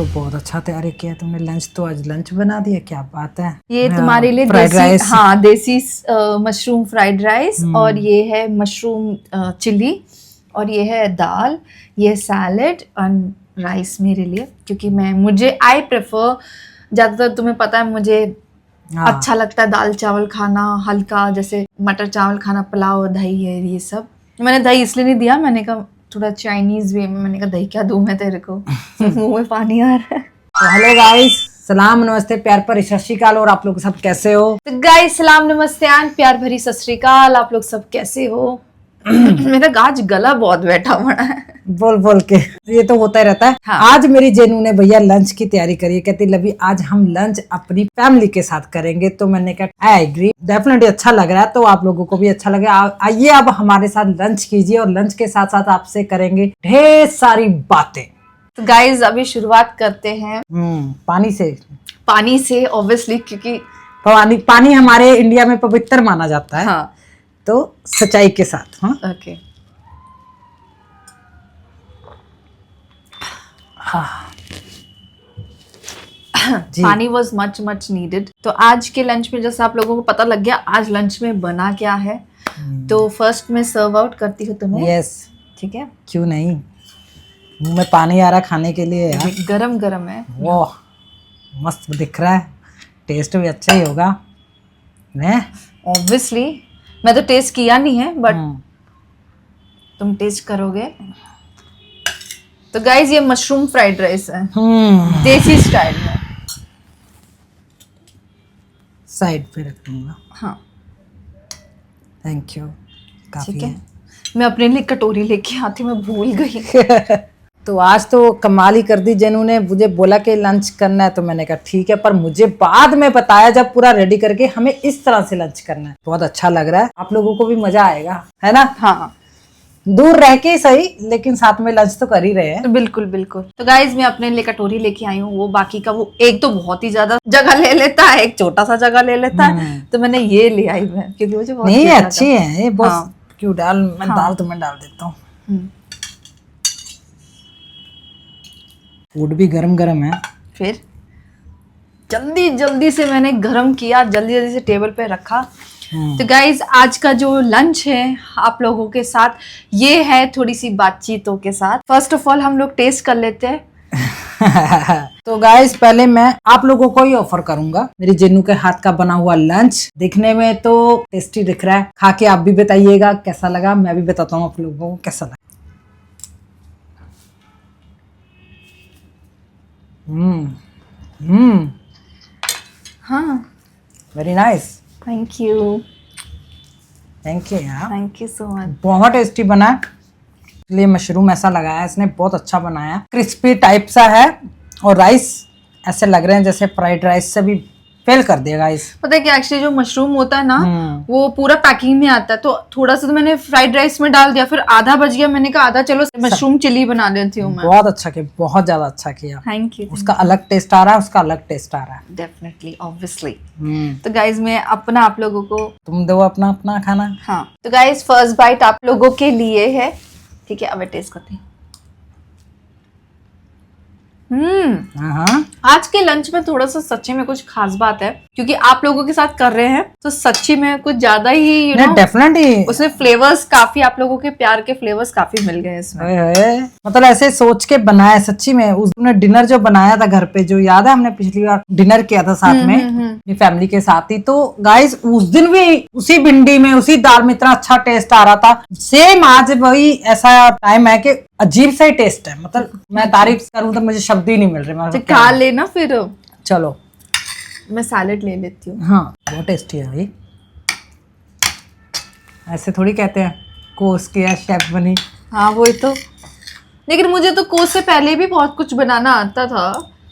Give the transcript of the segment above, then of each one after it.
तो बहुत अच्छा तैयारी किया तुमने। लंच तो आज लंच बना दिया, क्या बात है। ये तुम्हारे लिए फ्राइड राइस। हाँ देसी मशरूम फ्राइड राइस, और ये है मशरूम चिली, और ये है दाल, ये सैलेड एंड राइस मेरे लिए, क्योंकि मुझे आई प्रेफर ज़्यादातर, तुम्हें पता है मुझे अच्छा लगता है दाल चावल खाना, हल्का, जैसे मटर चावल खाना, पुलाव, दही है ये सब। मैंने दही इसलिए नहीं दिया, मैंने कहा थोड़ा चाइनीज वे में, मैंने कहा दही क्या दूं मैं तेरे को। मुंह में पानी आ रहा है। तो हेलो गाइस, सलाम नमस्ते प्यार भरी सत श्री अकाल। और आप लोग सब कैसे हो? तो गाइस सलाम नमस्ते एंड प्यार भरी सत श्री अकाल, आप लोग सब कैसे हो? मेरा आज गला बहुत बैठा हुआ है बोल बोल के, ये तो होता ही रहता है। हाँ। आज मेरी जेनू ने भैया लंच की तैयारी करी है, कहती लवी आज हम लंच अपनी फैमिली के साथ करेंगे। तो मैंने कहा आई एग्री, डेफिनेटली अच्छा लग रहा है, तो आप लोगों को भी अच्छा लगे। आइए अब हमारे साथ लंच कीजिए, और लंच के साथ साथ आपसे करेंगे ढेर सारी बातें। तो गाइस अभी शुरुआत करते हैं पानी से ऑब्वियसली, क्योंकि पानी हमारे इंडिया में पवित्र माना जाता है। हाँ, तो सच्चाई के साथ। हाँ ओके। पानी वॉज मच नीडेड। तो आज के लंच में, जैसे आप लोगों को पता लग गया आज लंच में बना क्या है, तो फर्स्ट मैं सर्व आउट करती हूँ तुम्हें। यस, ठीक है, क्यों नहीं, मुंह में पानी आ रहा खाने के लिए यार। गरम गरम है, वाह मस्त दिख रहा है, टेस्ट भी अच्छा ही होगा। ऑब्वियसली मैं तो टेस्ट किया नहीं है, बट तुम टेस्ट करोगे। तो गाइस ये मशरूम फ्राइड राइस है, देसी स्टाइल में। साइड पे रख दूंगा। हाँ थैंक यू, काफी ठीक है। मैं अपने लिए कटोरी लेके आती, मैं भूल गई। तो आज तो कमाल ही कर दी जेनू ने। मुझे बोला कि लंच करना है, तो मैंने कहा ठीक है, पर मुझे बाद में बताया जब पूरा रेडी करके हमें इस तरह से लंच करना है। बहुत अच्छा लग रहा है, आप लोगों को भी मजा आएगा, है ना? हाँ, दूर रह के सही, लेकिन साथ में लंच तो कर ही रहे हैं। बिल्कुल बिल्कुल। तो गाइज मैं अपने लिए कटोरी लेके आई हूँ। वो बाकी का, वो एक तो बहुत ही ज्यादा जगह ले लेता है, एक छोटा सा जगह ले लेता है, तो मैंने ये ले आई मैं, क्योंकि मुझे बहुत नहीं अच्छी है ये, बहुत क्यों डाल। मैं दाल तो मैं डाल देता हूँ। फूड भी गरम गरम है। फिर जल्दी जल्दी से मैंने गरम किया, जल्दी जल्दी से टेबल पे रखा। तो गाइज आज का जो लंच है आप लोगों के साथ, ये है थोड़ी सी बातचीतों के साथ। फर्स्ट ऑफ ऑल हम लोग टेस्ट कर लेते हैं। तो गाइस पहले मैं आप लोगों को ही ऑफर करूंगा मेरी जेनू के हाथ का बना हुआ लंच। देखने में तो टेस्टी दिख रहा है, खा के आप भी बताइएगा कैसा लगा। मैं भी बताता हूँ आप लोगों को कैसा लगा। हाँ, वेरी नाइस, थैंक यू यार, थैंक यू सो मच। बहुत टेस्टी बना है। इसलिए मशरूम ऐसा लगाया इसने, बहुत अच्छा बनाया, क्रिस्पी टाइप सा है। और राइस ऐसे लग रहे हैं जैसे फ्राइड राइस से भी फेल कर देगा इस। पता है कि एक्चुअली जो मशरूम होता है ना, वो पूरा पैकिंग में आता है, तो थोड़ा सा तो मैंने फ्राइड राइस में डाल दिया, फिर आधा बच गया, मैंने कहा आधा चलो मशरूम चिली बना लेती हूँ मैं। बहुत अच्छा किया, बहुत ज्यादा अच्छा किया। Thank you. उसका अलग टेस्ट आ रहा है, उसका अलग टेस्ट आ रहा है डेफिनेटली, ऑब्वियसली। तो गाइज मैं अपना आप लोगों को, तुम दो अपना अपना खाना। हाँ, तो गाइज फर्स्ट बाइट आप लोगों के लिए है, ठीक है? अब टेस्ट करते हैं। आज के लंच में थोड़ा सा सच्ची में कुछ खास बात है, क्योंकि आप लोगों के साथ कर रहे हैं, तो सच्ची में कुछ ज्यादा ही डेफिनेटली उसमें फ्लेवर्स काफी, आप लोगों के प्यार के फ्लेवर्स काफी मिल गए इसमें। मतलब ऐसे सोच के बनाया सच्ची में। उस दिन डिनर जो बनाया था घर पे, जो याद है हमने पिछली बार डिनर किया था साथ में अपनी फैमिली के साथ ही, तो गाइस उस दिन भी उसी भिंडी में उसी दाल में इतना अच्छा टेस्ट आ रहा था। सेम आज वही ऐसा टाइम है कि अजीब सा ही टेस्ट है। मतलब मैं तारीफ करूं तो मुझे शब्द ही नहीं मिल रहे। खा लेना फिर। चलो मैं सैलेड ले लेती हूँ। हाँ बहुत टेस्टी है भाई, ऐसे थोड़ी कहते हैं कोस किया शेफ बनी। हाँ वही तो, लेकिन मुझे तो कोस से पहले भी बहुत कुछ बनाना आता था।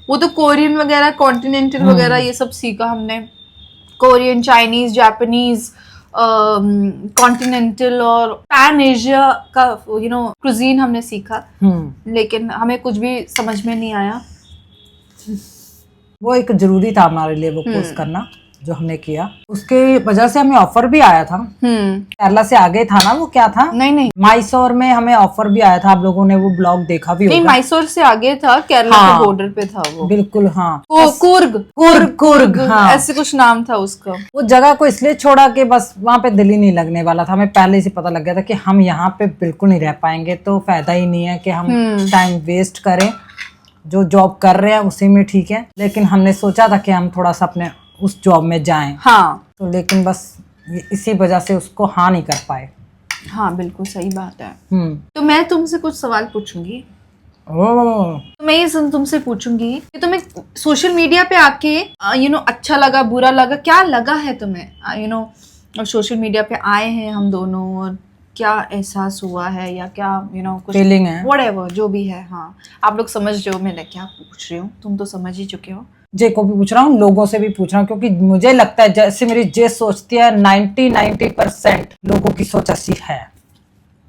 वो तो कोरियन वगैरह, कॉन्टिनेंटल वगैरह ये सब सीखा हमने। कोरियन, चाइनीज, जापानीज, कॉन्टिनेंटल और पैन एशिया का क्यूजीन हमने सीखा, लेकिन हमें कुछ भी समझ में नहीं आया। वो एक जरूरी था हमारे लिए वो कोर्स करना। जो हमने किया, उसके वजह से हमें ऑफर भी आया था। केरला से आगे था ना वो, क्या था, नहीं मैसूर में हमें ऑफर भी आया था। आप लोगों ने वो ब्लॉग देखा भी नहीं, होगा। मैसूर से आगे था, केरला हाँ, के बॉर्डर पे था वो। बिल्कुल, हाँ। कुर्ग, हाँ, ऐसे कुछ नाम था उसका। वो जगह को इसलिए छोड़ा कि बस वहां पे दिल ही नहीं लगने वाला था। हमें पहले से पता लग गया था कि हम यहाँ पे बिल्कुल नहीं रह पाएंगे, तो फायदा ही नहीं है कि हम टाइम वेस्ट करें। जो जॉब कर रहे हैं उसी में ठीक है, लेकिन हमने सोचा था कि हम थोड़ा सा अपने उस जॉब में जाएं। हाँ, तो लेकिन बस इसी वजह से उसको हाँ नहीं कर पाए। हाँ, बिल्कुल सही बात है। तो मैं तुमसे कुछ सवाल पूछूंगी। तो मैं ये तुमसे पूछूंगी कि तुम्हें सोशल मीडिया पे आके अच्छा लगा, बुरा लगा, क्या लगा है तुम्हें? और सोशल मीडिया पे आए हैं हम दोनों, और क्या एहसास हुआ है, या क्या कुछ फीलिंग है, व्हाटएवर जो भी है। हाँ, आप लोग समझ रहे हो मैं क्या पूछ रही हूँ, तुम तो समझ ही चुके हो। जे को भी पूछ रहा हूँ, लोगों से भी पूछ रहा हूँ, क्योंकि मुझे लगता है जैसे मेरी जे सोचती है 90% लोगों की सोच ऐसी है,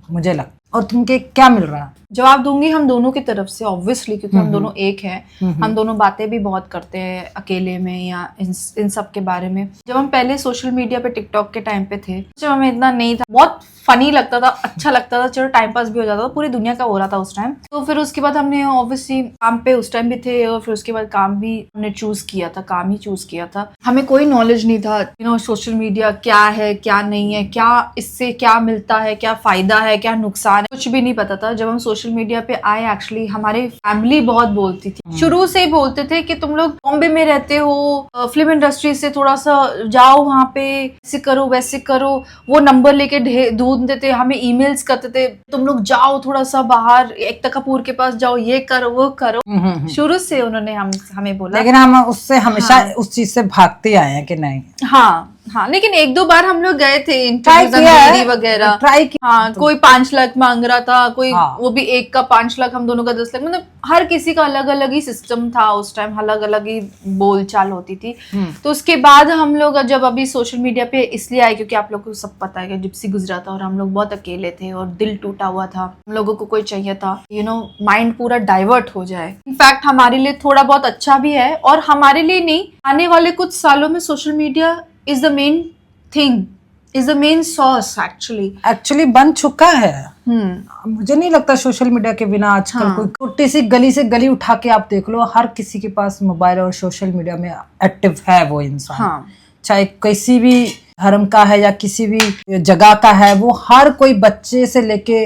मुझे लगता है। और तुमके क्या मिल रहा है? जवाब दूंगी हम दोनों की तरफ से, ऑब्वियसली, क्योंकि हम दोनों एक हैं। हम दोनों बातें भी बहुत करते हैं अकेले में या इन सब के बारे में। जब हम पहले सोशल मीडिया पे टिकटॉक के टाइम पे थे, जब हमें इतना नहीं था, बहुत फनी लगता था, अच्छा लगता था, चलो टाइम पास भी हो जाता था, पूरी दुनिया का हो रहा था उस टाइम। तो फिर उसके बाद हमने ऑब्वियसली काम पे उस टाइम भी थे, और फिर उसके बाद काम भी हमने चूज किया था, काम ही चूज किया था। हमें कोई नॉलेज नहीं था सोशल मीडिया क्या है, क्या नहीं है, क्या इससे क्या मिलता है, क्या फायदा है, क्या नुकसान है, कुछ भी नहीं पता था। जब हम सोशल मीडिया पे आए, एक्चुअली हमारी फैमिली बहुत बोलती थी, शुरू से ही बोलते थे कि तुम लोग बॉम्बे में रहते हो, फिल्म इंडस्ट्री से थोड़ा सा जाओ, वहां पे ऐसे करो वैसे करो। वो नंबर लेके ढूंढते थे, हमें ईमेल्स करते थे, तुम लोग जाओ थोड़ा सा बाहर, एकता कपूर के पास जाओ, ये करो वो करो। शुरू से उन्होंने हमें बोला, लेकिन हम उससे हमेशा उस चीज से भागते आए हैं कि नहीं। हाँ, लेकिन एक दो बार हम लोग गए थे इंटरव्यू वगैरह, ट्राई किया। हाँ, कोई 5 लाख मांग रहा था, कोई वो भी एक का 5 लाख, हम दोनों का 10 लाख, मतलब हर किसी का अलग अलग ही सिस्टम था उस टाइम, अलग अलग ही बोलचाल होती थी। तो उसके बाद हम लोग जब अभी सोशल मीडिया पे इसलिए आए क्योंकि आप लोग को सब पता है कि जिप्सी गुजरा था और हम लोग बहुत अकेले थे और दिल टूटा हुआ था। हम लोगों को कोई चाहिए था माइंड पूरा डाइवर्ट हो जाए। इनफैक्ट हमारे लिए थोड़ा बहुत अच्छा भी है, और हमारे लिए नहीं, आने वाले कुछ सालों में social media is the main thing, is the main source actually बन चुका है। मुझे नहीं लगता सोशल मीडिया के बिना आजकल कोई छोटी सी गली से गली उठा के आप देख लो, हर किसी के पास मोबाइल और सोशल मीडिया में एक्टिव है वो इंसान। चाहे किसी भी धर्म का है या किसी भी जगह का है, वो हर कोई बच्चे से लेके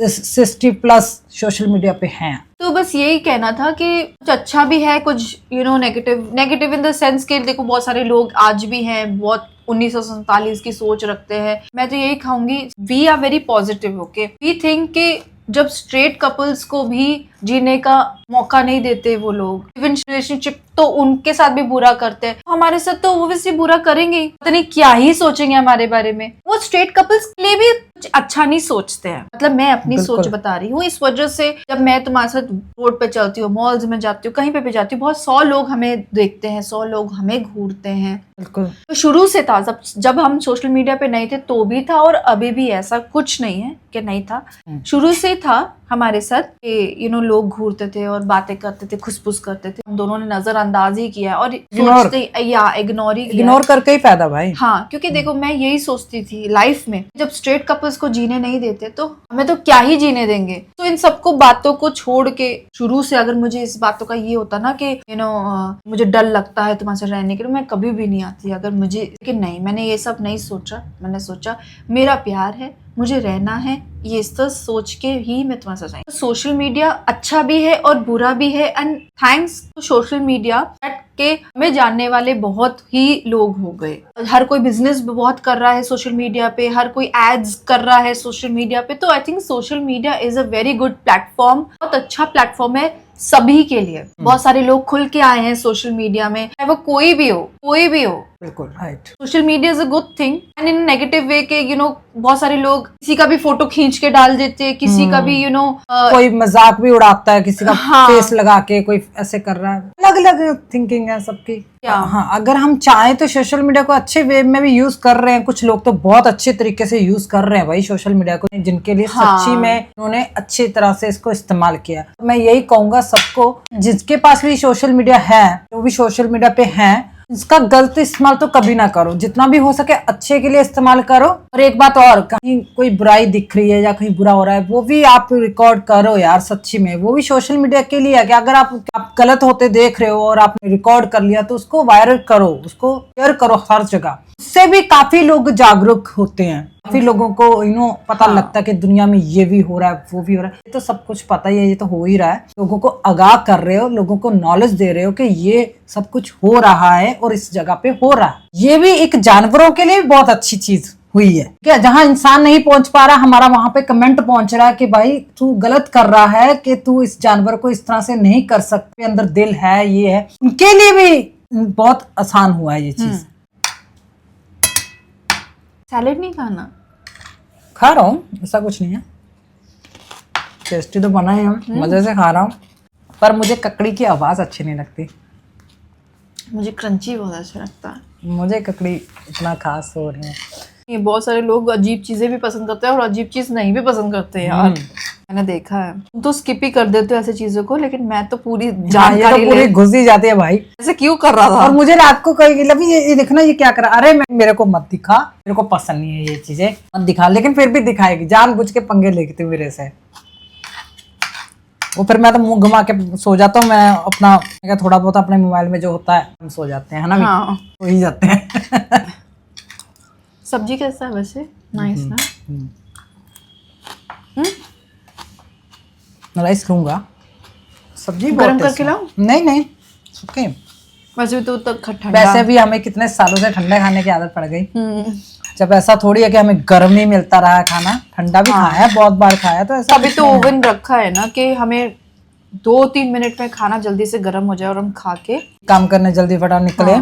60+ सोशल मीडिया पे हैं। तो बस यही कहना था कि कुछ अच्छा भी है, कुछ नेगेटिव इन द सेंस के देखो बहुत सारे लोग आज भी हैं बहुत 1947 की सोच रखते हैं। मैं तो यही कहूंगी, we are very positive, okay, we think कि जब स्ट्रेट कपल्स को भी जीने का मौका नहीं देते वो लोग, इवन रिलेशनशिप तो उनके साथ भी बुरा करते हैं, हमारे साथ तो ओब्वियसली बुरा करेंगे ही, पता नहीं क्या ही सोचेंगे हमारे बारे में। वो स्ट्रेट कपल्स के लिए भी कुछ अच्छा नहीं सोचते हैं, मतलब मैं अपनी सोच बता रही हूँ। इस वजह से जब मैं तुम्हारे साथ रोड पे चलती हूँ, मॉल्स में जाती हूँ, कहीं पे भी जाती हूँ, बहुत 100 लोग हमें देखते हैं, 100 लोग हमें घूरते हैं। तो शुरू से था, जब हम सोशल मीडिया पे नहीं थे तो भी था, और अभी भी ऐसा कुछ नहीं है कि नहीं था, शुरू से था हमारे साथ कि लोग घूरते थे और बातें करते थे, खुसफुस करते थे। हम दोनों ने नजरअंदाज ही किया और इग्नोर ही किया। इग्नोर करके ही फायदा भाई। हाँ, क्योंकि देखो मैं यही सोचती थी लाइफ में, जब स्ट्रेट कपल्स को जीने नहीं देते तो हमें तो क्या ही जीने देंगे। तो इन सबको बातों को छोड़ के, शुरू से अगर मुझे इस बातों का ये होता ना कि मुझे डर लगता है तुम्हारे साथ रहने के लिए, मैं कभी भी नहीं आती। अगर मुझे, लेकिन नहीं, मैंने ये सब नहीं सोचा। मैंने सोचा मेरा प्यार है, मुझे रहना है, ये सब सोच के ही मैं तुम्हारे साथ आई। तो सोशल मीडिया अच्छा भी है और बुरा भी है, and thanks to social media के हमें जानने वाले बहुत ही लोग हो गए। हर कोई बिजनेस बहुत कर रहा है सोशल मीडिया पे, हर कोई एड्स कर रहा है सोशल मीडिया पे। तो I think social media is a very good platform, बहुत अच्छा प्लेटफॉर्म है सभी के लिए। बहुत सारे लोग खुल के आए हैं सोशल मीडिया में, चाहे वो कोई भी हो। बिल्कुल right. Social media is a good thing, and in negative way के बहुत सारे लोग किसी का भी फोटो खींच के डाल देते हैं, किसी का भी कोई मजाक भी उड़ाता है, किसी का फेस लगा के कोई ऐसे कर रहा है। अलग अलग थिंकिंग है सबकी। हाँ, अगर हम चाहें तो सोशल मीडिया को अच्छे वे में भी यूज कर रहे हैं। कुछ लोग तो बहुत अच्छे तरीके से यूज कर रहे हैं भाई सोशल मीडिया को, जिनके लिए सच्ची में उन्होंने अच्छी तरह से इसको इस्तेमाल किया। तो मैं यही कहूंगा सबको, जिसके पास भी सोशल मीडिया है, जो भी सोशल मीडिया पे हैं, इसका गलत इस्तेमाल तो कभी ना करो, जितना भी हो सके अच्छे के लिए इस्तेमाल करो। और एक बात और, कहीं कोई बुराई दिख रही है या कहीं बुरा हो रहा है, वो भी आप रिकॉर्ड करो यार, सच्ची में वो भी सोशल मीडिया के लिए है कि अगर आप गलत होते देख रहे हो और आपने रिकॉर्ड कर लिया तो उसको वायरल करो, उसको शेयर करो हर जगह। उससे भी काफी लोग जागरूक होते हैं, काफी लोगों को पता लगता है कि दुनिया में ये भी हो रहा है, वो भी हो रहा है। ये तो सब कुछ पता ही है, ये तो हो ही रहा है। लोगों को आगाह कर रहे हो, लोगों को नॉलेज दे रहे हो कि ये सब कुछ हो रहा है और इस जगह पे हो रहा है। ये भी एक जानवरों के लिए बहुत अच्छी चीज हुई है क्या, जहां इंसान नहीं पहुंच पा रहा, हमारा वहां पे कमेंट पहुंच रहा है कि भाई तू गलत कर रहा है, कि तू इस जानवर को इस तरह से नहीं कर सकते, अंदर दिल है, ये है। उनके लिए भी बहुत आसान हुआ है ये चीज। सैलेड नहीं खाना? खा रहा हूँ, ऐसा कुछ नहीं है, टेस्टी तो बना है, हम मजे से खा रहा हूँ। पर मुझे ककड़ी की आवाज अच्छी नहीं लगती। मुझे क्रंची बहुत अच्छा लगता है। मुझे ककड़ी इतना खास हो रही है। ये बहुत सारे लोग अजीब चीजें भी पसंद करते हैं और अजीब चीज नहीं भी पसंद करते हैं यार, मैंने देखा है। तुम तो स्किप ही कर देते हो ऐसे चीजों को, लेकिन मैं तो पूरी जानकारी पूरी घुस ही जाती है भाई। ऐसे क्यों कर रहा था? और मुझे रात को कही लभी ये देखना ये क्या कर रहा, अरे मेरे को मत दिखा, मेरे को पसंद नहीं है ये चीजें, मत दिखा। लेकिन फिर भी दिखाएगी, जानबूझ के पंगे लेती मेरे से। वो फिर मैं तो मुंह घुमा के सो जाता हूँ। मैं अपना थोड़ा बहुत अपने मोबाइल में जो होता है हम सो जाते हैं, है ना? हाँ। सो ही जाते हैं। सब्जी कैसा है वैसे? नाइस ना? राइस लूंगा, सब्जी गरम करके लाऊं? नहीं नहीं, सूखे। वैसे भी तो तक ठंडा। वैसे भी हमें कितने सालों से ठंडा खाने की आदत पड़ गई। जब ऐसा थोड़ी है कि हमें गर्म ही मिलता रहा है खाना, ठंडा भी खाया है, बहुत बार खाया। तो ऐसा अभी तो ओवन रखा है ना कि हमें 2-3 मिनट में खाना जल्दी से गर्म हो जाए और हम खा के काम करने जल्दी फटाफट निकले।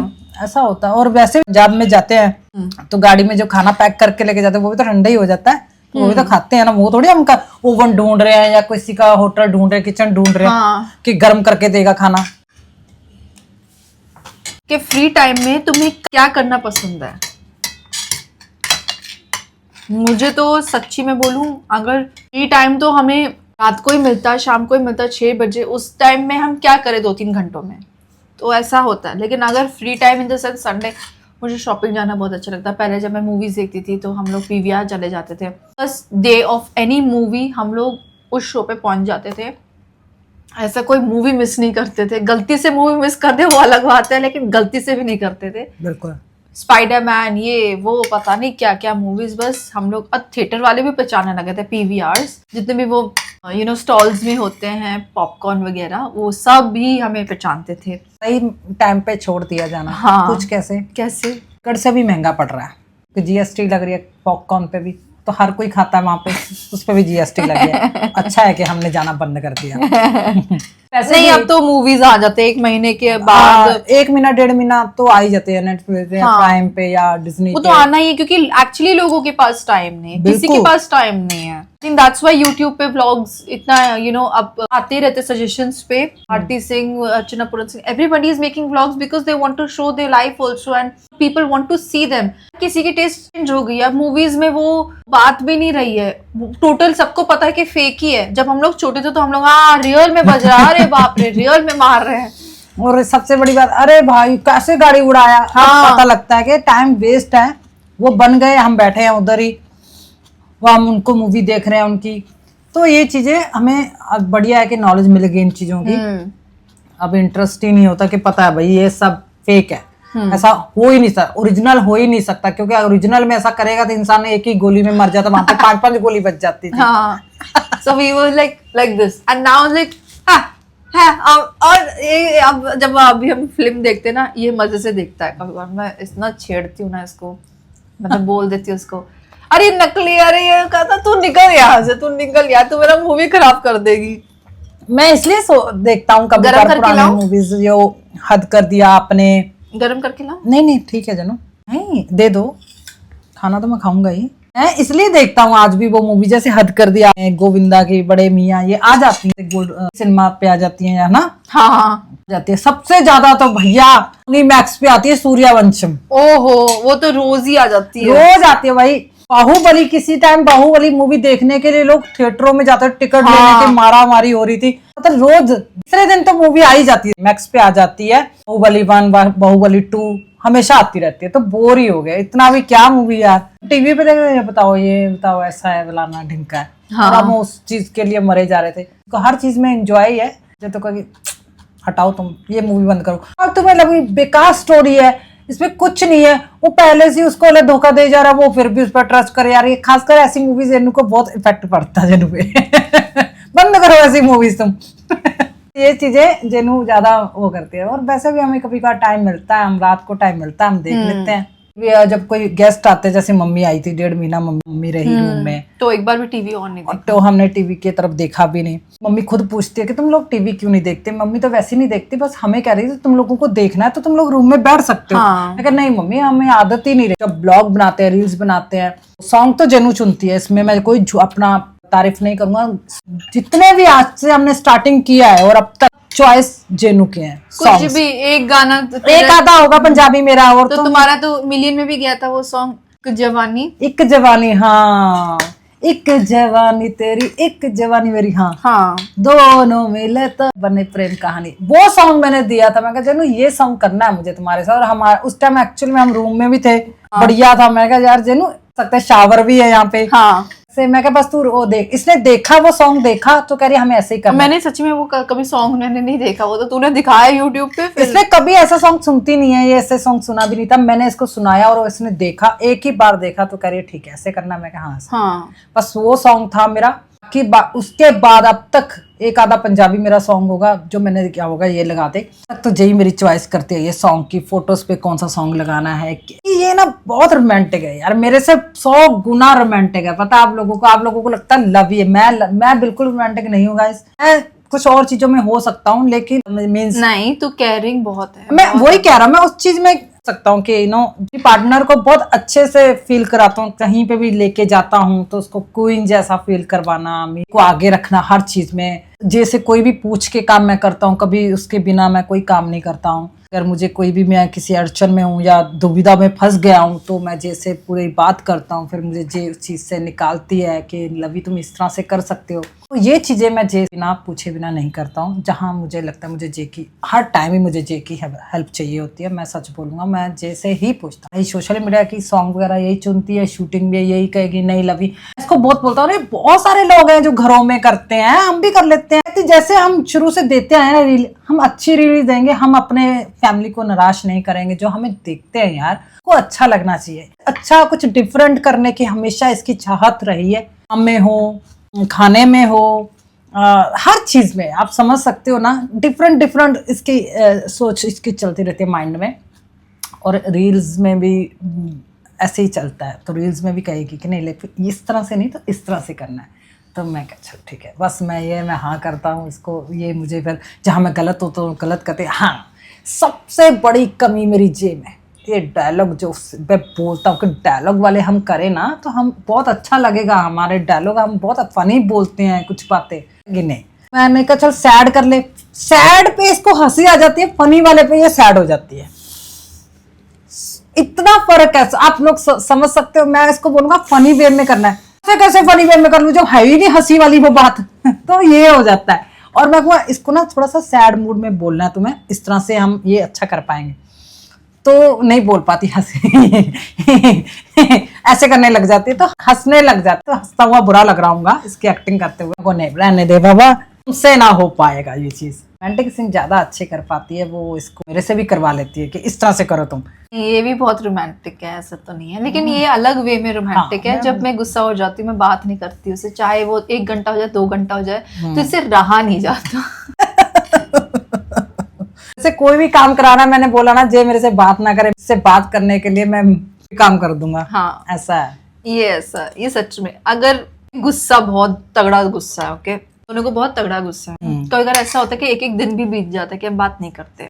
ऐसा होता है। और वैसे पंजाब में जाते हैं तो गाड़ी में जो खाना पैक करके लेके जाते हैं वो भी तो ठंडा ही हो जाता है, तो वो भी तो खाते हैं ना। वो थोड़ी हम ओवन ढूंढ रहे हैं या किसी का होटल ढूंढ रहे, किचन ढूंढ रहे हैं कि गर्म करके देगा खाना। कि फ्री टाइम में तुम्हें क्या करना पसंद है? मुझे तो सच्ची में बोलूं, अगर फ्री टाइम तो हमें रात को ही मिलता है, शाम को ही मिलता है 6 बजे। उस टाइम में हम क्या करें 2-3 घंटों में, तो ऐसा होता है। लेकिन अगर free time in the sense Sunday, मुझे शॉपिंग जाना बहुत अच्छा लगता है। पहले जब मैं मूवीज देखती थी तो हम लोग पीवीआर चले जाते थे। First day of any movie हम लोग उस शो पे पहुंच जाते थे। ऐसा कोई मूवी मिस नहीं करते थे। गलती से मूवी मिस कर दे वो अलग बात है, लेकिन गलती से भी नहीं करते थे। बिल्कुल। स्पाइडरमैन, ये वो पता नहीं क्या क्या मूवीज, बस हम लोग। अब थिएटर वाले भी पहचानने लगे थे। पीवीआर्स जितने भी वो स्टॉल्स में होते हैं पॉपकॉर्न वगैरह, वो सब भी हमें पहचानते थे। सही टाइम पे छोड़ दिया जाना। हाँ। कुछ कैसे कैसे से भी महंगा पड़ रहा है। जीएसटी लग रही है पॉपकॉर्न पे भी, तो हर कोई खाता है वहां पे, उस पे भी जीएसटी लगी है। अच्छा है कि हमने जाना बंद कर दिया। नहीं, अब तो मूवीज आ जाते हैं 1 महीने के बाद। 1 महीना 1.5 महीना तो आ ही जाते हैं नेटफ्लिक्स या प्राइम पे या डिज्नी वो तो आना ही है, क्योंकि एक्चुअली लोगों के पास टाइम नहीं है, किसी के पास टाइम नहीं है। दैट्स व्हाई यूट्यूब पे व्लॉग्स इतना अब आते रहते सजेशंस पे। Aarti Singh, Archana Puran Singh, everybody is making vlogs because they want to show their life also and people want to see them. किसी की टेस्ट चेंज हो गई है। अब मूवीज में वो बात भी नहीं रही है। टोटल सबको पता है कि फेक ही है। जब हम लोग छोटे थे तो हम लोग रियल में बज रहा, अरे बाप रे रियल में मार रहे हैं। और सबसे बड़ी बात, अरे भाई कैसे गाड़ी उड़ाया। हाँ। पता लगता है कि टाइम वेस्ट है। वो बन गए, हम बैठे हैं उधर ही, वो हम उनको मूवी देख रहे हैं उनकी। तो ये चीजें हमें अब बढ़िया है कि नॉलेज मिल गई इन चीजों की। अब इंटरेस्ट ही नहीं होता कि पता है भाई ये सब फेक है। ऐसा हो ही नहीं सकता, ओरिजिनल हो ही नहीं सकता, क्योंकि ओरिजिनल में ऐसा करेगा तो इंसान एक ही गोली में मर जाता, वहां पे 5-5 गोली बच जाती थी। So we were like this and now like और अब जब अभी हम फिल्म देखते ना, ये मजे से देखता है। कभी बार मैं इतना छेड़ती हूँ ना इसको, मतलब बोल देती हूँ उसको, अरे नकली, अरे ये कहता तू निकल यहाँ से, तू निकल यार, तू मेरा मूवी खराब कर देगी। मैं इसलिए देखता हूँ कभी पुरानी मूवीज जो हद कर दिया आपने। गरम करके लाओ? नहीं ठीक है जनू, नहीं दे दो, खाना तो मैं खाऊंगा ही। मैं इसलिए देखता हूँ आज भी वो मूवी, जैसे हद कर दिया, गोविंदा की, बड़े मियाँ, ये आ जाती है गोल्ड सिनेमा पे आ जाती है ना। हाँ जाती है। सबसे ज्यादा तो भैया मैक्स पे आती है सूर्यवंशम। ओहो, वो तो रोज ही आ जाती है। रोज आती है भाई। बाहुबली, किसी टाइम बाहुबली मूवी देखने के लिए लोग थिएटरों में जाते, टिकट लेने के मारा मारी हो रही थी। मतलब रोज दूसरे दिन तो मूवी आ ही जाती है, मैक्स पे आ जाती है। बाहुबली 1, बाहुबली 2 हमेशा आती रहती है, तो बोर ही हो गया। इतना भी क्या मूवी यार, टीवी पे देख रहे हैं, बताओ ये बताओ ऐसा है फलाना ढिमका है। और हम उस चीज के लिए मरे जा रहे थे। तो हर चीज में एंजॉय है। जब तो कभी हटाओ तुम ये मूवी बंद करो, अब तुम्हें लगी बेकार स्टोरी है, इसमें कुछ नहीं है, वो पहले से उसको धोखा दे जा रहा है, वो फिर भी उस पर ट्रस्ट करे यार। ये खासकर ऐसी मूवीज जेनू को बहुत इफेक्ट पड़ता है जेनू पे। बंद करो ऐसी मूवीज तुम। ये चीजें जेनू ज्यादा वो करती है। और वैसे भी हमें कभी कभार टाइम मिलता है, हम रात को टाइम मिलता है, हम देख लेते हैं। जब कोई गेस्ट आते हैं, जैसे मम्मी आई थी 1.5 महीना मम्मी रही रूम में, तो एक बार भी टीवी ऑन नहीं देखा, तो हमने टीवी की तरफ देखा भी नहीं। मम्मी खुद पूछती है कि तुम लोग टीवी क्यों नहीं देखते। मम्मी तो वैसे नहीं देखती, बस हमें कह रही थी तुम लोगों को देखना है तो तुम लोग रूम में बैठ सकते हो। मैं कहा नहीं मम्मी, हमें आदत ही नहीं रही। जब ब्लॉग बनाते हैं, रील्स बनाते हैं, सॉन्ग तो जेनू चुनती है, इसमें मैं कोई अपना तारीफ नहीं करूंगा। जितने भी आज से हमने स्टार्टिंग किया है और अब तक चॉइस जेनू के हैं। कुछ भी एक गाना एक आधा होगा पंजाबी मेरा, और तो तुम्हारा तो मिलियन में भी गया था वो सॉन्ग जवानी। एक जवानी, हाँ एक जवानी तेरी एक जवानी मेरी, हाँ दोनों मिले तो बने प्रेम कहानी। वो सॉन्ग मैंने दिया था, मैं कहा जेनू ये सॉन्ग करना है मुझे तुम्हारे साथ। और हमारा उस टाइम एक्चुअली में हम रूम में भी थे, बढ़िया था। मैं कहा यार जेनू सकता है, शावर भी है यहाँ पे, से मैं कहा बस तू वो देख। इसने देखा वो सॉन्ग, देखा तो कह रही हमें ऐसे ही करना। मैंने सच में वो कभी सॉन्ग मैंने नहीं देखा, वो तो तूने दिखाया यूट्यूब पे। इसने कभी ऐसा सॉन्ग सुनती नहीं है, ये ऐसे सॉन्ग सुना भी नहीं था। मैंने इसको सुनाया और इसने देखा, एक ही बार देखा तो कह रही ठीक है ऐसे करना। मैं कहा हाँ। बस वो सॉन्ग था मेरा कि उसके बाद अब तक एक आधा पंजाबी मेरा सॉन्ग होगा जो मैंने क्या होगा ये लगा दे। तो यही मेरी चॉइस करती है ये सॉन्ग की, फोटोज पे कौन सा सॉन्ग लगाना है। ये ना बहुत रोमांटिक है यार, मेरे से 100 गुना रोमांटिक है। पता आप लोगों को लगता है लव ये, मैं बिल्कुल रोमांटिक नहीं हूँ गाइस। मैं कुछ और चीजों में हो सकता हूँ, लेकिन मीन्स नहीं, तू केयरिंग बहुत है। मैं वही कह रहा हूँ, मैं उस चीज में सकता हूँ कि पार्टनर को बहुत अच्छे से फील कराता हूँ। कहीं पे भी लेके जाता हूँ तो उसको क्वीन जैसा फील करवाना, मेरे को आगे रखना हर चीज में। जैसे कोई भी पूछ के काम मैं करता हूँ, कभी उसके बिना मैं कोई काम नहीं करता हूँ। अगर मुझे कोई भी, मैं किसी अड़चन में हूँ या दुविधा में फंस गया हूँ, तो मैं जैसे पूरी बात करता हूँ, फिर मुझे जे उस चीज से निकालती है कि लवी तुम इस तरह से कर सकते हो। तो ये चीजें मैं जे बिना पूछे बिना नहीं करता हूँ। जहाँ मुझे लगता है मुझे जे की हर टाइम ही मुझे जे की हेल्प चाहिए होती है, मैं सच बोलूंगा, मैं जे से ही पूछता हूँ। सोशल मीडिया की सॉन्ग वगैरह यही चुनती है, शूटिंग भी यही कहेगी नहीं लवी। इसको बहुत बोलता हूँ, बहुत सारे लोग हैं जो घरों में करते हैं, हम भी कर लेते हैं। जैसे हम शुरू से देते हैं ना, हम अच्छी रील देंगे, हम अपने फैमिली को निराश नहीं करेंगे। जो हमें देखते हैं यार को अच्छा लगना चाहिए, अच्छा कुछ डिफरेंट करने की हमेशा इसकी चाहत रही है। काम में हो, खाने में हो, हर चीज में आप समझ सकते हो ना, डिफरेंट इसकी सोच इसकी चलती रहती है माइंड में। और रील्स में भी ऐसे ही चलता है, तो रील्स में भी कहेगी कि नहीं लेकिन इस तरह से नहीं तो इस तरह से करना है। तो मैं कहा चल ठीक है, बस मैं हाँ करता हूँ इसको। ये मुझे फिर जहाँ मैं गलत होता हूँ गलत करते। हाँ, सबसे बड़ी कमी मेरी जे में ये डायलॉग जो मैं बोलता हूँ कि डायलॉग वाले हम करें ना तो हम बहुत अच्छा लगेगा। हमारे डायलॉग हम बहुत फनी बोलते हैं कुछ बातें, नहीं मैंने कहा चल सैड कर ले। सैड पे इसको हंसी आ जाती है, फनी वाले पे ये सैड हो जाती है। इतना फर्क है, आप लोग समझ सकते हो। मैं इसको बोलूंगा फनी वे में करना है, कैसे फनी वे में कर लूं जब है ही नहीं हंसी वाली वो बात। तो ये हो जाता है। और मैं कहूँगा इसको ना थोड़ा सा सैड मूड में बोलना है तुम्हें, इस तरह से हम ये अच्छा कर पाएंगे। तो नहीं बोल पाती, हंसी ऐसे करने लग जाती है, तो हंसने लग जाती है। तो हंसता हुआ बुरा लग रहा हूँ इसकी एक्टिंग करते हुए। को नहीं रहने दे बाबा, तुमसे ना हो पाएगा ये चीज। रोमांटिक सीन ज्यादा अच्छे कर पाती है वो, इसको मेरे से भी करवा लेती है कि इस तरह से करो तुम। ये भी बहुत रोमांटिक है, ऐसा तो नहीं है, लेकिन ये अलग वे में रोमांटिक है। जब मैं गुस्सा हो जाती हूँ, मैं बात नहीं करती उसे, चाहे वो 1 घंटा हो जाए 2 घंटा हो जाए, तो इससे रहा नहीं जाता। जैसे कोई भी काम कराना, मैंने बोला ना जे मेरे से बात ना करे, इससे बात करने के लिए मैं काम कर दूंगा। हाँ, ऐसा है ये सच में। अगर गुस्सा बहुत तगड़ा गुस्सा है, ओके, दोनों को बहुत तगड़ा गुस्सा है, तो अगर ऐसा होता है कि एक दिन भी बीत जाता है कि हम बात नहीं करते,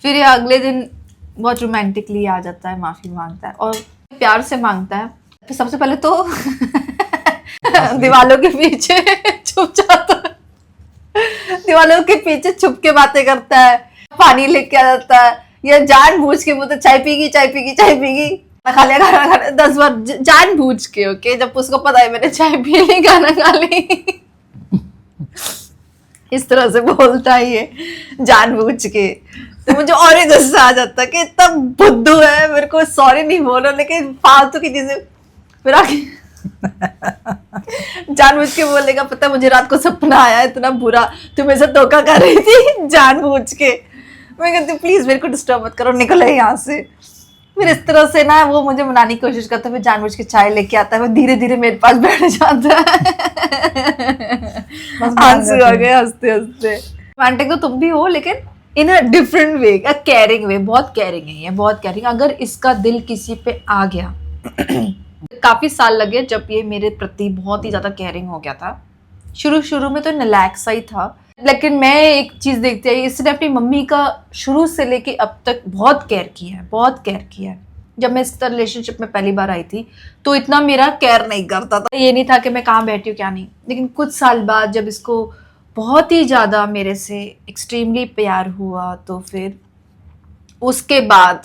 फिर ये अगले दिन बहुत रोमांटिकली आ जाता है, माफी मांगता है और प्यार से मांगता है। तो सबसे पहले तो दीवालों के पीछे छुप जाता है, दीवालों के पीछे छुप के बातें करता है, पानी लेके आ जाता है, या जानबूझ के बोलता चाय पीगी। खा लिया, खाना खा लिया 10 बार जानबूझ के। ओके, जब उसको पता है मैंने चाय पी ली, खाना खा ली, इस तरह से बोलता है ये जानबूझ के। तो मुझे और ही गुस्सा आ जाता है कि इतना बुद्धू है, मेरे को सॉरी नहीं बोल रहा, लेकिन फालतू की चीजें फिर आगे जानबूझ के बोलेगा, पता है मुझे रात को सपना आया इतना बुरा, तुम मेरे साथ धोखा कर रही थी जानबूझ के। मैं कहती प्लीज मेरे को डिस्टर्ब मत करो, निकलो यहाँ से। फिर इस तरह से ना वो मुझे मनाने की कोशिश करता है, फिर जानबूझ के चाय लेके आता है, वो धीरे धीरे मेरे पास बैठ जाता है। आंसू आ गए हंसते हंसते। रोमांटिक तो तुम भी हो, लेकिन इन a different way, a carrying वे। बहुत कैरिंग है ये, बहुत कैरिंग। अगर इसका दिल किसी पे आ गया काफी साल लगे जब ये मेरे प्रति बहुत ही ज्यादा केयरिंग हो गया था। शुरू में तो नालायक सा ही था, लेकिन मैं एक चीज देखती है, इसने अपनी मम्मी का शुरू से लेके अब तक बहुत केयर किया है, बहुत केयर किया है। जब मैं इस रिलेशनशिप में पहली बार आई थी तो इतना मेरा केयर नहीं करता था, ये नहीं था कि मैं कहाँ बैठी हूँ क्या नहीं। लेकिन कुछ साल बाद जब इसको बहुत ही ज्यादा मेरे से एक्सट्रीमली प्यार हुआ, तो फिर उसके बाद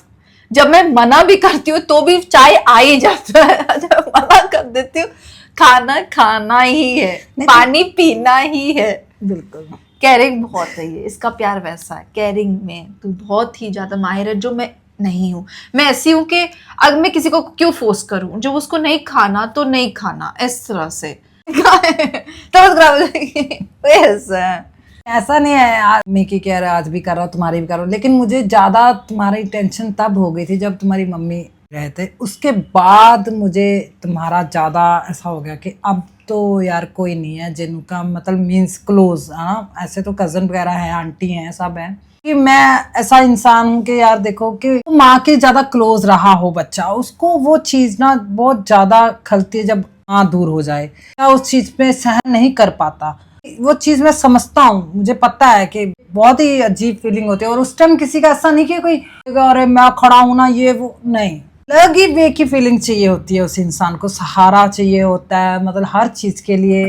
जब मैं मना भी करती हूँ तो भी चाय आ ही जाता है। जब मना कर देती हूँ, खाना खाना ही है, पानी पीना ही है। बिल्कुल केयरिंग बहुत है ये, इसका प्यार वैसा है। केयरिंग में तू बहुत ही ज्यादा माहिर है, जो मैं नहीं हूँ। मैं ऐसी हूँ कि अगर मैं किसी को क्यों फोर्स करूँ, जो उसको नहीं खाना तो नहीं खाना, इस तरह से तो ऐसा नहीं है। मैं की कह रहा आज भी कर रहा हूँ, तुम्हारी भी कर रहा हूँ, लेकिन मुझे ज्यादा तुम्हारी टेंशन तब हो गई थी जब तुम्हारी मम्मी रहे थे। उसके बाद मुझे तुम्हारा ज्यादा ऐसा हो गया कि अब तो यार कोई नहीं है जिनका मतलब मीन्स क्लोज। हाँ, ऐसे तो कजन वगैरह है, आंटी हैं, सब है। कि मैं ऐसा इंसान हूँ कि यार देखो कि माँ के ज्यादा क्लोज रहा हो बच्चा, उसको वो चीज ना बहुत ज्यादा खलती है जब माँ दूर हो जाए, या उस चीज में सहन नहीं कर पाता। वो चीज मैं समझता हूँ, मुझे पता है कि बहुत ही अजीब फीलिंग होती है। और उस टाइम किसी का ऐसा नहीं कि कोई अरे मैं खड़ा हूं ना, ये वो नहीं, अलग ही वे की फीलिंग चाहिए होती है उस इंसान को। सहारा चाहिए होता है, मतलब हर चीज के लिए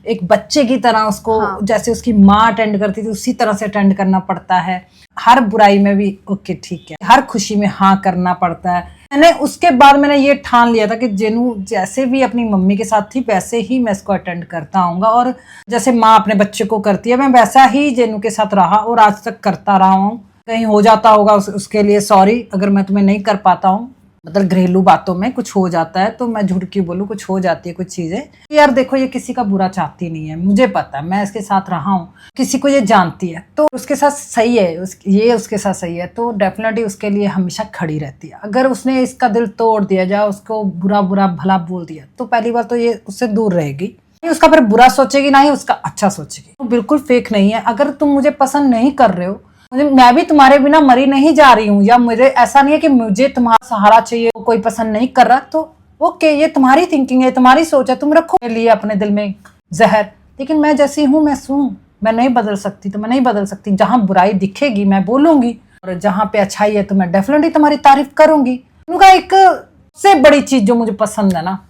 एक बच्चे की तरह उसको, हाँ। जैसे उसकी माँ अटेंड करती थी उसी तरह से अटेंड करना पड़ता है। हर बुराई में भी ओके ठीक है, हर खुशी में हाँ करना पड़ता है। मैंने उसके बाद मैंने ये ठान लिया था कि जेनू जैसे भी अपनी मम्मी के साथ थी वैसे ही मैं इसको अटेंड करता आऊंगा, और जैसे माँ अपने बच्चे को करती है मैं वैसा ही जेनू के साथ रहा और आज तक करता रहा हूँ। कहीं हो जाता होगा उसके लिए सॉरी, अगर मैं तुम्हें नहीं कर पाता हूँ, मतलब घरेलू बातों में कुछ हो जाता है तो मैं झूठ क्यों बोलूं, कुछ हो जाती है कुछ चीजें। यार देखो ये किसी का बुरा चाहती नहीं है, मुझे पता है, मैं इसके साथ रहा हूँ, किसी को ये जानती है तो उसके साथ सही है, ये उसके साथ सही है तो डेफिनेटली उसके लिए हमेशा खड़ी रहती है। अगर उसने इसका दिल तोड़ दिया जाए, उसको बुरा बुरा भला बोल दिया, तो पहली बार तो ये उससे दूर रहेगी, नहीं उसका फिर बुरा सोचेगी ना ही उसका अच्छा सोचेगी। तो बिल्कुल फेक नहीं है। अगर तुम मुझे पसंद नहीं कर रहे हो, मैं भी तुम्हारे बिना मरी नहीं जा रही हूँ, या मुझे ऐसा नहीं है कि मुझे तुम्हारा सहारा चाहिए, कोई पसंद नहीं कर रहा तो ओके, ये तुम्हारी थिंकिंग है, तुम्हारी सोच है, तुम रखो मेरे लिए अपने दिल में जहर। लेकिन मैं जैसी हूँ मैं हूँ, मैं नहीं बदल सकती तो मैं नहीं बदल सकती। जहाँ बुराई दिखेगी मैं बोलूंगी, और जहाँ पे अच्छाई है तो मैं डेफिनेटली तुम्हारी तारीफ करूंगी। उनका एक सबसे बड़ी चीज जो मुझे पसंद है ना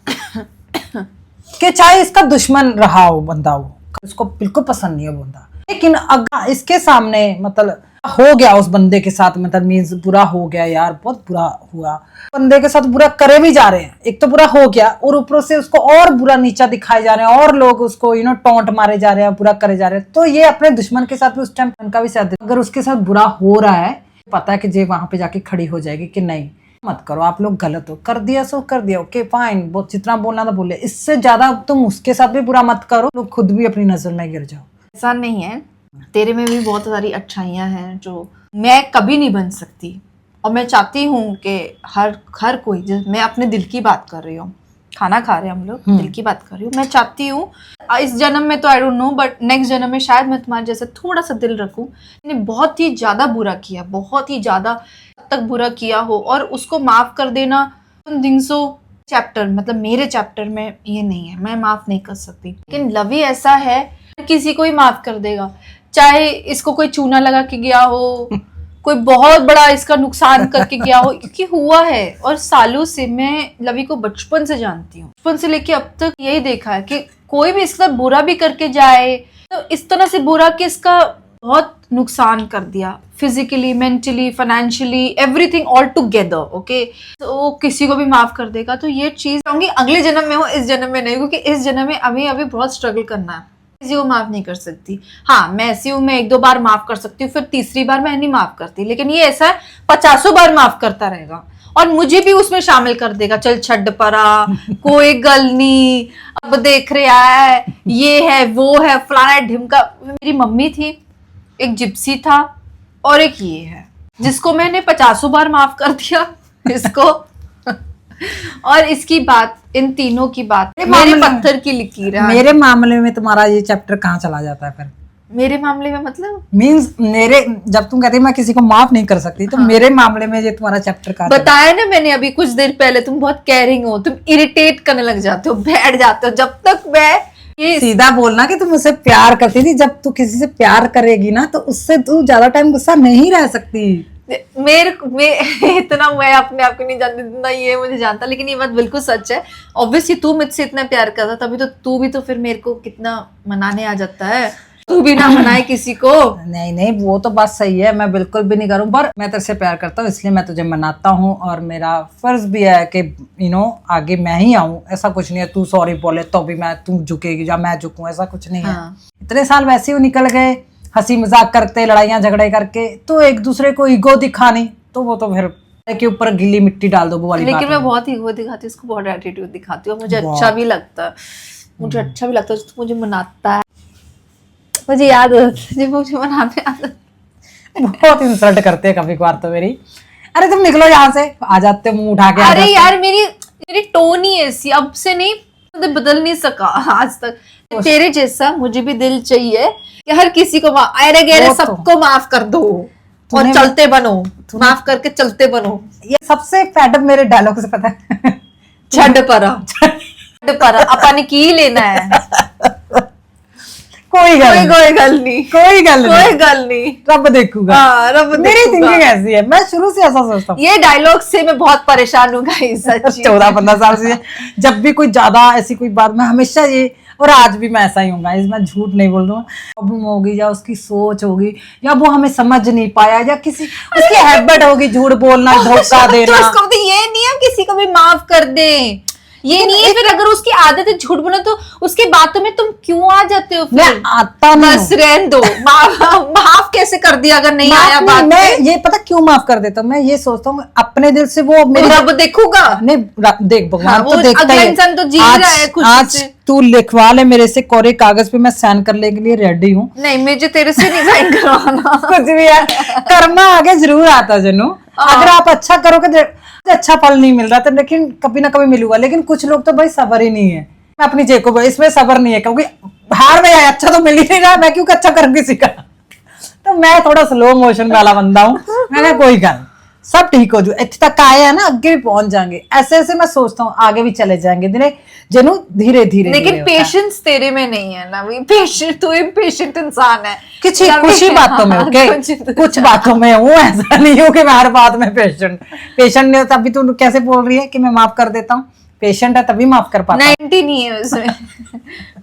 कि चाहे इसका दुश्मन रहा हो बंदा, हो उसको बिल्कुल पसंद नहीं है बंदा, लेकिन अगर इसके सामने मतलब हो गया उस बंदे के साथ, मतलब मीन्स बुरा हो गया, यार बहुत बुरा हुआ, बंदे के साथ बुरा करे भी जा रहे हैं, एक तो बुरा हो गया और ऊपर से उसको और बुरा नीचा दिखाए जा रहे हैं, और लोग उसको टोंट मारे जा रहे हैं, बुरा करे जा रहे हैं। तो ये अपने दुश्मन के साथ भी उस टाइम उनका भी साथ, अगर उसके साथ बुरा हो रहा है पता है कि जे वहां पे जाके खड़ी हो जाएगी कि नहीं मत करो, आप लोग गलत हो, कर दिया सो कर दिया, ओके फाइन, जितना बोलना था बोले, इससे ज्यादा तुम उसके साथ भी बुरा मत करो, लोग खुद भी अपनी नजर में गिर जाओ। ऐसा नहीं है, तेरे में भी बहुत सारी अच्छाइयाँ हैं जो मैं कभी नहीं बन सकती, और मैं चाहती हूँ कि हर कोई, मैं अपने दिल की बात कर रही हूँ, खाना खा रहे हैं हम लोग, दिल की बात कर रही हूँ। मैं चाहती हूँ इस जन्म में तो I don't know, but next जन्म में शायद मैं तुम्हारे जैसे थोड़ा सा दिल रखूँ। मैंने बहुत ही ज्यादा बुरा किया, बहुत ही ज्यादा तक बुरा किया हो, और उसको माफ कर देना चैप्टर, मतलब मेरे चैप्टर में ये नहीं है, मैं माफ नहीं कर सकती। लेकिन लवी ऐसा है किसी को ही माफ कर देगा, चाहे इसको कोई चूना लगा के गया हो, कोई बहुत बड़ा इसका नुकसान करके गया हो, क्योंकि हुआ है। और सालों से मैं लवी को बचपन से जानती हूँ, बचपन से लेके अब तक यही देखा है कि कोई भी इसका बुरा भी करके जाए तो इस तरह से बुरा कि इसका बहुत नुकसान कर दिया, physically, mentally, financially, everything all together. Okay, तो किसी को भी माफ कर देगा। तो ये चीज कहूंगी अगले जन्म में हो, इस जन्म में नहीं, क्योंकि इस जन्म में अभी बहुत स्ट्रगल करना है। किसी को माफ नहीं कर सकती। हाँ, मैं ऐसी हूँ, मैं 1-2 बार माफ कर सकती हूँ, फिर तीसरी बार मैं नहीं माफ करती। लेकिन ये ऐसा है 50 बार माफ करता रहेगा और मुझे भी उसमें शामिल कर देगा। चल छड्ड परा, कोई गल नहीं, अब देख रहा है, ये है, वो है, फलाना ढिमका। मेरी मम्मी थी, एक जिप्सी था और एक ये है, जिसको मैंने 50 बार माफ कर दिया, इसको और इसकी बात, इन तीनों की बात मेरे पत्थर की लकीर है। मेरे मामले में तुम्हारा ये चैप्टर कहाँ चला जाता है फिर? मेरे मामले में मतलब मीन्स मेरे, जब तुम कहती मैं किसी को माफ नहीं कर सकती, तो मेरे मामले में ये तुम्हारा चैप्टर कहाँ बताया ना मैंने अभी कुछ देर पहले, तुम बहुत केयरिंग हो, तुम इरिटेट करने लग जाते हो, बैठ जाते हो। जब तक मैं ये सीधा बोलना कि तुम मुझसे प्यार करती थी, जब तू किसी से प्यार करेगी ना तो उससे तू ज्यादा टाइम गुस्सा नहीं रह सकती। इतना मैं अपने आप को नहीं जानती, इतना ये मुझे जानता, लेकिन ये बात बिल्कुल सच है। ऑब्वियसली तू मुझसे इतना प्यार करता, तभी तो तू भी तो फिर मेरे को कितना मनाने आ जाता है। तू भी ना मनाए किसी को। नहीं नहीं, वो तो बात सही है, मैं बिल्कुल भी नहीं करूं, पर मैं तेरे से प्यार करता हूँ इसलिए मैं तुझे मनाता हूँ, और मेरा फर्ज भी है कि आगे मैं ही आऊँ। ऐसा कुछ नहीं है तू सॉरी बोले तो भी तू झुकेगी या मैं झुकूं, ऐसा कुछ नहीं है। इतने साल वैसे ही निकल गए, हंसी मजाक करते, लड़ाइयाँ झगड़े करके, तो एक दूसरे को ईगो दिखानी, तो वो तो फिर के ऊपर गिल्ली मिट्टी डाल दो वो वाली। लेकिन मैं बहुत ईगो दिखाती हूँ, उसको बहुत एटीट्यूड दिखाती हूँ, मुझे अच्छा भी लगता है, मुझे अच्छा भी लगता है, मुझे मनाता है, मुझे याद है मुझे मनाने आता है। बहुत इंसल्ट करते हैं कभी कभार तो मेरी। अरे तुम निकलो यहाँ से, आ जाते मुंह उठा के। अरे यार मेरी टोन ही ऐसी, अब से नहीं, बदल नहीं सका आज तक। तेरे जैसा मुझे भी दिल चाहिए कि हर किसी को अरे गहरे सबको माफ कर दो और चलते बनो, माफ करके चलते बनो। ये सबसे फैडअप मेरे डायलॉग से पता है। छड्ड परा अपन की लेना है, कोई गल नहीं, रब देखूगा। मेरी थिंकिंग ऐसी है, मैं शुरू से ऐसा सोचता हूँ। ये डायलॉग से मैं बहुत परेशान हूँ गाइस, 14-15 साल से जब भी कोई ज्यादा ऐसी कोई बात, मैं हमेशा ये, और आज भी मैं ऐसा ही हूँ गाइस, मैं झूठ नहीं बोल रहा हूँ। प्रॉब्लम होगी या उसकी सोच होगी या वो हमें समझ नहीं पाया या किसी उसकी हैबिट होगी झूठ बोलना, धोखा देना, तो ये नहीं है किसी को भी माफ कर दे, ये नहीं है। फिर अगर उसकी आदत है झूठ बोलना, तो उसकी बातों में तुम क्यों आ जाते हो? मैं आता नहीं, बस रहने दो। माफ कैसे कर दिया अगर नहीं आया बात? मैं ये पता क्यों माफ कर देता हूँ, मैं ये सोचता हूँ अपने दिल से वो मेरी रब देखूगा। नहीं देख, भगवान तो देखता ही है। इंसान तो जी रहा है खुशी आज से। तू लिखवा ले मेरे से कोरे कागज पे, मैं साइन करने के लिए रेडी हूँ। नहीं, मुझे तेरे से नहीं साइन करवाना। कुछ भी है, कर्मा आगे जरूर आता जनू। अगर आप अच्छा करोगे अच्छा फल नहीं मिल रहा था, लेकिन कभी ना कभी मिलूंगा। लेकिन कुछ लोग तो भाई सबर ही नहीं है। मैं अपनी जेब को इसमें सबर नहीं है, क्योंकि हार में आया अच्छा तो मिल ही नहीं रहा, मैं क्यों अच्छा करूँ किसी का। तो मैं थोड़ा स्लो मोशन वाला बंदा हूँ। मैंने कोई गल, सब ठीक हो जाए, इतने तक आए हैं ना, आगे भी पहुंच जाएंगे। ऐसे ऐसे मैं सोचता हूँ आगे भी चले जाएंगे जनू, धीरे धीरे। लेकिन पेशेंस तेरे में नहीं है ना, पेशेंट, तू इम्पेशेंट इंसान है। कुछ ही बातों में, ओके, कुछ बातों में हूँ, ऐसा नहीं हूँ कि मैं हर बात में पेशेंट नहीं होता। अभी तू कैसे बोल रही है कि मैं माफ कर देता हूँ? पेशेंट है तभी माफ कर पाता। 90 नहीं है उसमें।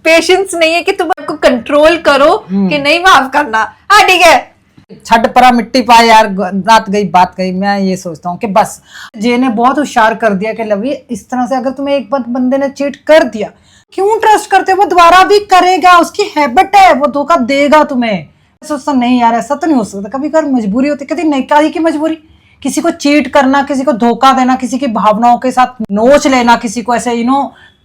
पेशेंस नहीं है कि तुम आपको कंट्रोल करो कि नहीं माफ करना। हाँ ठीक है, छड परा मिट्टी पाए यार, रात गई बात गई। मैं ये सोचता हूँ कि बस जे ने बहुत होशियार कर दिया कि लवी, इस तरह से अगर तुम्हें एक बार बंदे ने चीट कर दिया, क्यों ट्रस्ट करते? वो दोबारा भी करेगा, उसकी हैबिट है, वो धोखा देगा तुम्हें। सोचता नहीं यार ऐसा तो नहीं हो सकता। कभी कभी मजबूरी होती, कभी नहीं काहे की मजबूरी, किसी को चीट करना, किसी को धोखा देना, किसी की भावनाओं के साथ नोच लेना, किसी को ऐसे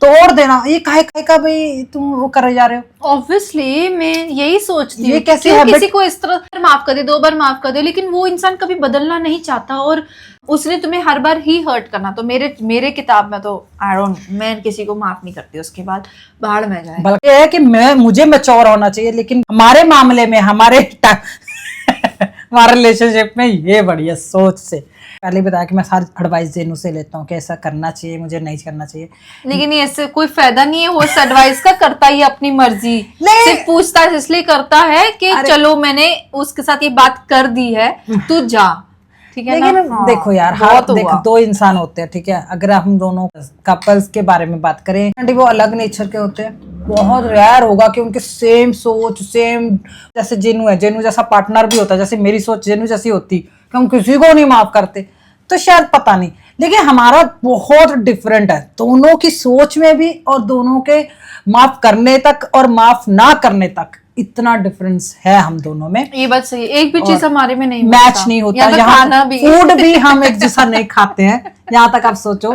तोड़ देना, ये काहे का भाई तुम वो कर जा रहे हो? ऑब्वियसली मैं यही सोचती हूँ, ये कैसे किसी को इस तरह माफ कर दे, 2 बार माफ कर दे, लेकिन वो इंसान कभी बदलना नहीं चाहता और उसने तुम्हें हर बार ही हर्ट करना। तो मेरे किताब में तो मैं किसी को माफ नहीं करती, उसके बाद बाहर में जाए। बल्कि है कि मुझे मैच्योर होना चाहिए, लेकिन हमारे मामले में हमारे रिलेशनशिप में ये बढ़िया सोच से पहले बताया कि मैं सारी एडवाइस जेनू से लेता हूँ कि ऐसा करना चाहिए, मुझे नहीं करना चाहिए। लेकिन इससे कोई फायदा नहीं है, वो इस एडवाइस का करता ही अपनी मर्जी, सिर्फ पूछताछ इसलिए करता है कि चलो मैंने उसके साथ ये बात कर दी है, तू जा, ठीक है। लेकिन हाँ, देखो यार, देखो 2 इंसान होते हैं, ठीक है। अगर हम दोनों कपल्स के बारे में बात करें, वो अलग नेचर के होते हैं, बहुत रेयर होगा कि उनके सेम सोच सेम, जैसे जेनू है, जेनू जैसा पार्टनर भी होता है, जैसे मेरी सोच जेनू जैसी होती कि हम किसी को नहीं माफ करते, तो शायद पता नहीं, लेकिन हमारा बहुत डिफरेंट है दोनों की सोच में भी, और दोनों के माफ करने तक और माफ ना करने तक इतना डिफरेंस है हम दोनों में। ये बात सही है, एक भी चीज हमारे में नहीं मैच नहीं होता, यहाँ यहाँ खाना भी फूड भी हम एक जैसा नहीं खाते हैं, यहाँ तक आप सोचो।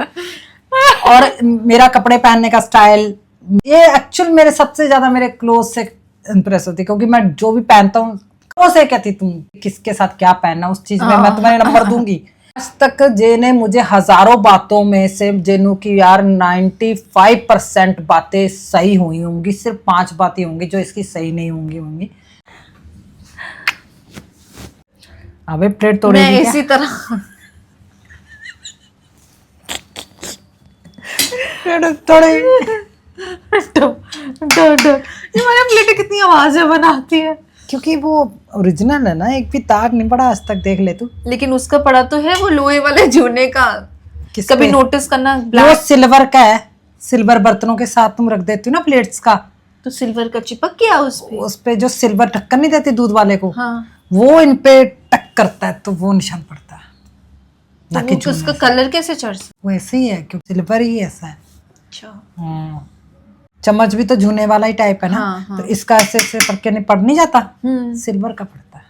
और मेरा कपड़े पहनने का स्टाइल, ये एक्चुअल मेरे सबसे ज्यादा मेरे क्लोज से इम्प्रेस होती, क्योंकि मैं जो भी पहनता हूँ क्लोज से कहती तुम किसके साथ क्या पहनना, उस चीज में मैं तुम्हारे नंबर दूंगी। आज तक जे ने मुझे हजारों बातों में से जेनू की यार 95% बातें सही हुई होंगी, सिर्फ 5 बातें होंगी जो इसकी सही नहीं होंगी। अबे प्लेट तोड़ेगी मैं क्या? इसी तरह ये हमारी प्लेटें कितनी आवाजें बनाती है। क्योंकि वो ओरिजिनल है ना, एक भी दाग नहीं पड़ा आज तक, देख ले तू। लेकिन उसका पड़ा तो है वो लोहे वाले जूने का, किस कभी पे? नोटिस करना। वो ब्लैक सिल्वर का है, सिल्वर बर्तनों के साथ तुम रख देती हो ना प्लेट्स का, तो सिल्वर का चिपक गया उस पे। उस पे जो सिल्वर ढक्कन नहीं देती दूध वाले को, हाँ, वो इन पे टक करता है तो वो निशान पड़ता है, तो ना कि वो उसका कलर कैसे चढ़ सकता? वैसे ही है, क्योंकि सिल्वर ही ऐसा है। अच्छा, चम्मच भी तो झूने वाला ही टाइप है ना। हाँ, हाँ। तो इसका ऐसे ऐसे करके नहीं पड़ नहीं जाता, सिल्वर का पड़ता है,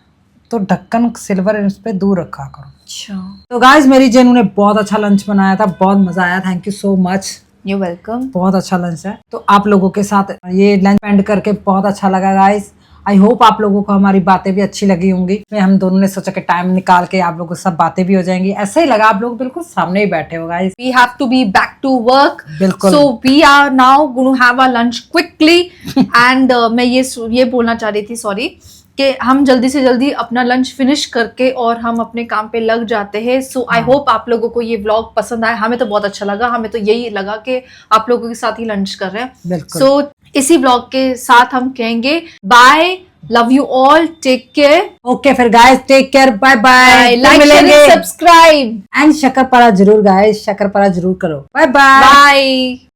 तो ढक्कन सिल्वर इस पे दूर रखा करो। अच्छा, तो गाइस मेरी जेनू ने बहुत अच्छा लंच बनाया था, बहुत मजा आया, thank you so much, you welcome. बहुत अच्छा लंच है। तो आप लोगों के साथ ये लंच स्पेंड करके बहुत अच्छा लगा गाइस। आई होप आप लोगों को हमारी बातें भी अच्छी लगी होंगी। हम दोनों ने सोचा कि टाइम निकाल के आप लोगों से सब बातें भी हो जाएंगी, ऐसा ही लगा, आप लोग बिल्कुल सामने ही बैठे हो guys. We have to be back to work. बिल्कुल। So we are now going to have our lunch quickly. And मैं ये बोलना चाह रही थी, सॉरी, कि हम जल्दी से जल्दी अपना लंच फिनिश करके और हम अपने काम पे लग जाते हैं। सो आई होप आप लोगों को ये व्लॉग पसंद आया, हमें तो बहुत अच्छा लगा, हमें तो यही लगा कि आप लोगों के साथ ही लंच कर रहे हैं। बिल्कुल। सो इसी व्लॉग के साथ हम कहेंगे bye, love you all, take care, okay फिर guys, take care, bye bye, like share subscribe and shakarpara जरूर गाइस, शक्करपारा जरूर करो, बाय बाय। बाय।